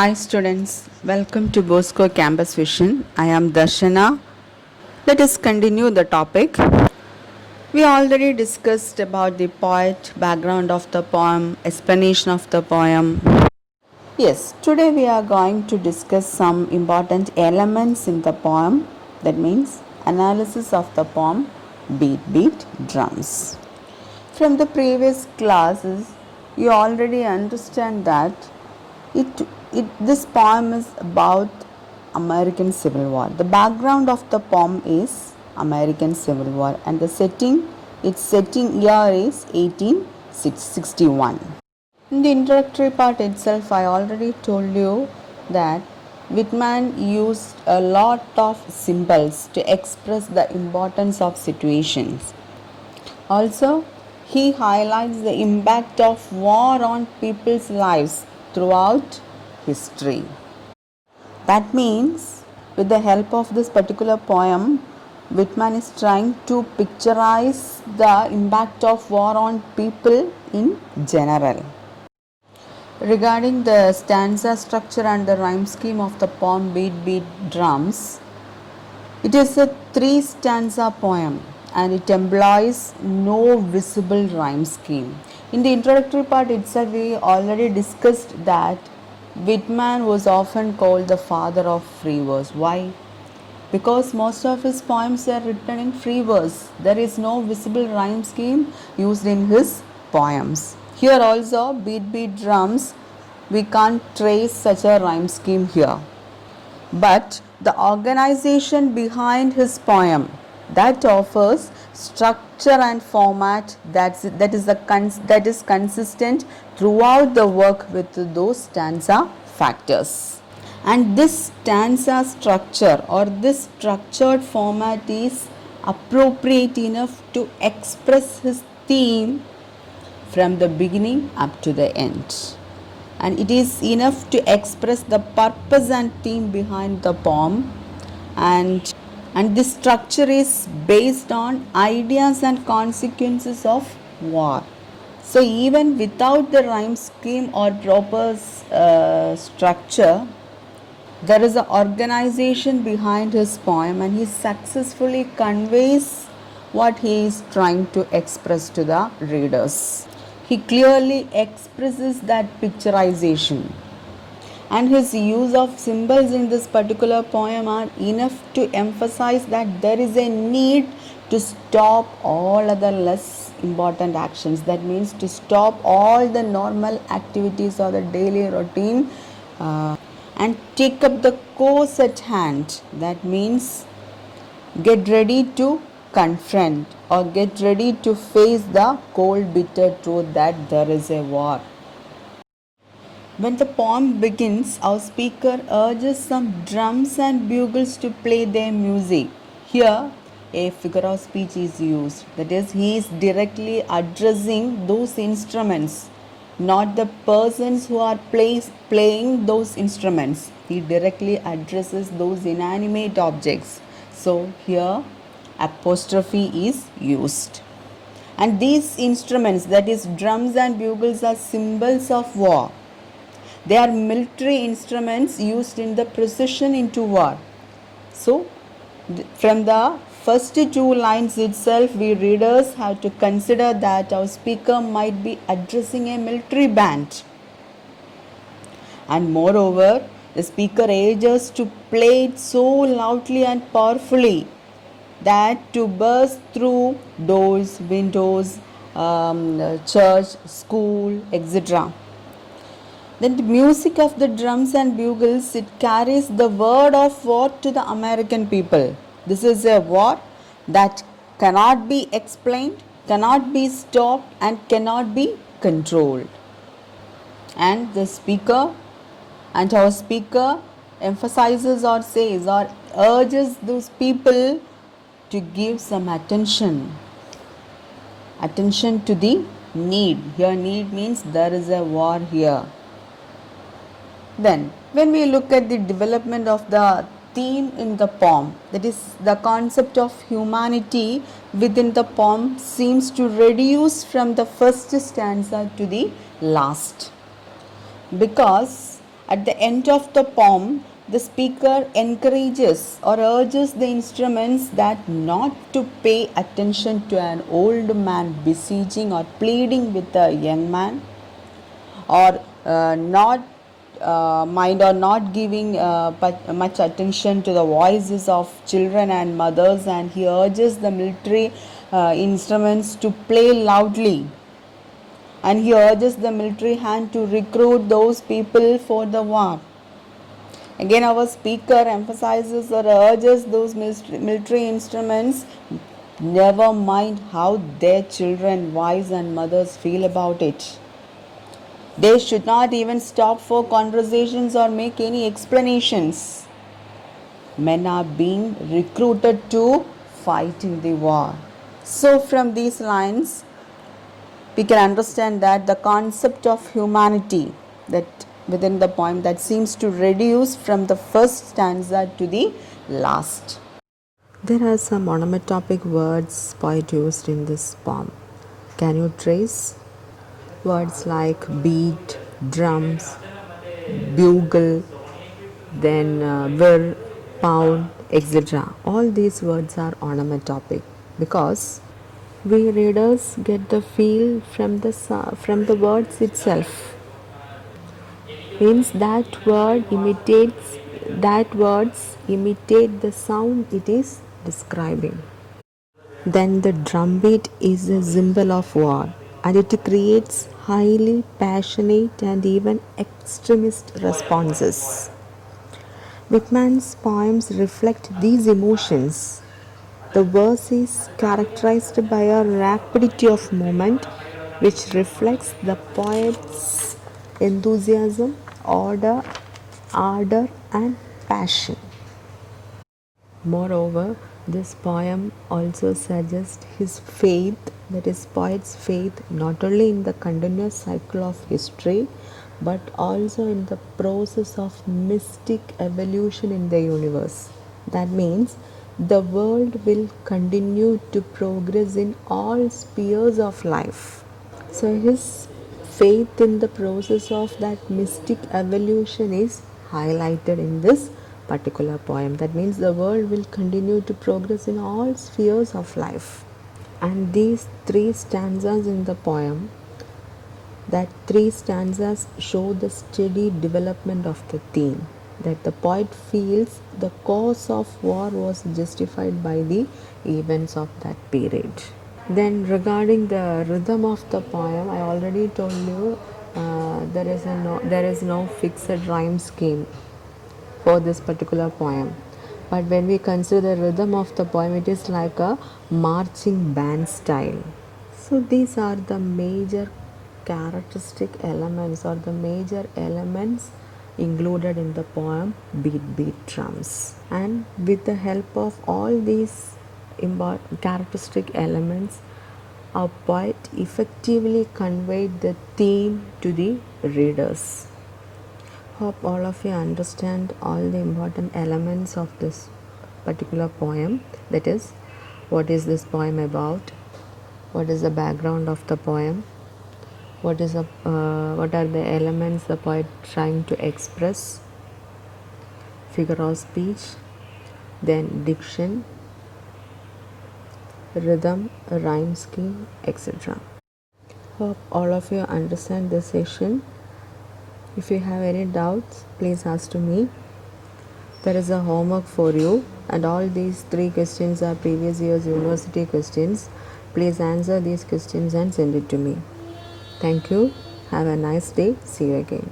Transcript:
Hi students, welcome to Bosco Campus Vision. I am Darshana. Let us continue the topic. We already discussed about the poet, background of the poem, explanation of the poem. Yes, today we are going to discuss some important elements in the poem. That means analysis of the poem Beat Drums. From the previous classes, you already understand that this poem is about American Civil War. The background of the poem is American Civil War, and its setting year is 1861. In the introductory part itself, I already told you that Whitman used a lot of symbols to express the importance of situations. Also, he highlights the impact of war on people's lives throughout history. That means, with the help of this particular poem, Whitman is trying to picturize the impact of war on people in general. Regarding the stanza structure and the rhyme scheme of the poem Beat Drums, it is a 3-stanza poem and it employs no visible rhyme scheme. In the introductory part itself, we already discussed that Whitman was often called the father of free verse. Why? Because most of his poems are written in free verse. There is no visible rhyme scheme used in his poems. Here also, Beat Drums, we can't trace such a rhyme scheme here. But the organization behind his poem that offers structure and format that is consistent throughout the work with those stanza factors. And this stanza structure or this structured format is appropriate enough to express his theme from the beginning up to the end. And it is enough to express the purpose and theme behind the poem, and this structure is based on ideas and consequences of war. So even without the rhyme scheme or proper structure, there is an organization behind his poem, and he successfully conveys what he is trying to express to the readers. He clearly expresses that picturization, and his use of symbols in this particular poem are enough to emphasize that there is a need to stop all other less important actions. That means to stop all the normal activities or the daily routine and take up the cause at hand. That means get ready to confront or get ready to face the cold bitter truth that there is a war. When the poem begins, our speaker urges some drums and bugles to play their music. Here, a figure of speech is used. That is, he is directly addressing those instruments, not the persons who are playing those instruments. He directly addresses those inanimate objects. So here, apostrophe is used. And these instruments, that is drums and bugles, are symbols of war. They are military instruments used in the procession into war. So from the first 2 lines itself, we readers have to consider that our speaker might be addressing a military band. And moreover, the speaker urges to play it so loudly and powerfully that to burst through doors, windows, church, school, etc. Then the music of the drums and bugles, it carries the word of war to the American people. This is a war that cannot be explained, cannot be stopped, and cannot be controlled. And the speaker and our speaker emphasizes or says or urges those people to give some attention to the need. Here need means there is a war here. Then when we look at the development of the theme in the poem, that is the concept of humanity within the poem seems to reduce from the first stanza to the last, because At the end of the poem, the speaker encourages or urges the instruments that not to pay attention to an old man beseeching or pleading with a young man, or not mind or not giving much attention to the voices of children and mothers, and he urges the military instruments to play loudly, and he urges the military hand to recruit those people for the war. Again, our speaker emphasizes or urges those military instruments, never mind how their children, wives, and mothers feel about it. They should not even stop for conversations or make any explanations. Men are being recruited to fight in the war. So, from these lines, we can understand that the concept of humanity that within the poem that seems to reduce from the first stanza to the last. There are some onomatopoeic words poet used in this poem. Can you trace? Words like beat, drums, bugle, then whir, pound, etc. All these words are onomatopoeic because we readers get the feel from the words itself. Means that words imitate the sound it is describing. Then the drumbeat is a symbol of war, and it creates highly passionate and even extremist responses. Whitman's poems reflect these emotions. The verse is characterized by a rapidity of movement which reflects the poet's enthusiasm, ardor, and passion. Moreover, this poem also suggests his faith, that is, poet's faith, not only in the continuous cycle of history but also in the process of mystic evolution in the universe. That means the world will continue to progress in all spheres of life. So, his faith in the process of that mystic evolution is highlighted in this particular poem. That means the world will continue to progress in all spheres of life. And these three stanzas in the poem, that three stanzas show the steady development of the theme, that the poet feels the cause of war was justified by the events of that period. Then regarding the rhythm of the poem, I already told you there is no fixed rhyme scheme for this particular poem. But when we consider the rhythm of the poem, it is like a marching band style. So these are the major characteristic elements or the major elements included in the poem Beat Drums. And with the help of all these characteristic elements, a poet effectively conveyed the theme to the readers. Hope all of you understand all the important elements of this particular poem. That is, what is this poem about? What is the background of the poem? What are the elements the poet trying to express? Figure of speech, then diction, rhythm, rhyme scheme, etc. Hope all of you understand this session. If you have any doubts, please ask to me. There is a homework for you, and all these three questions are previous year's university questions. Please answer these questions and send it to me. Thank you. Have a nice day. See you again.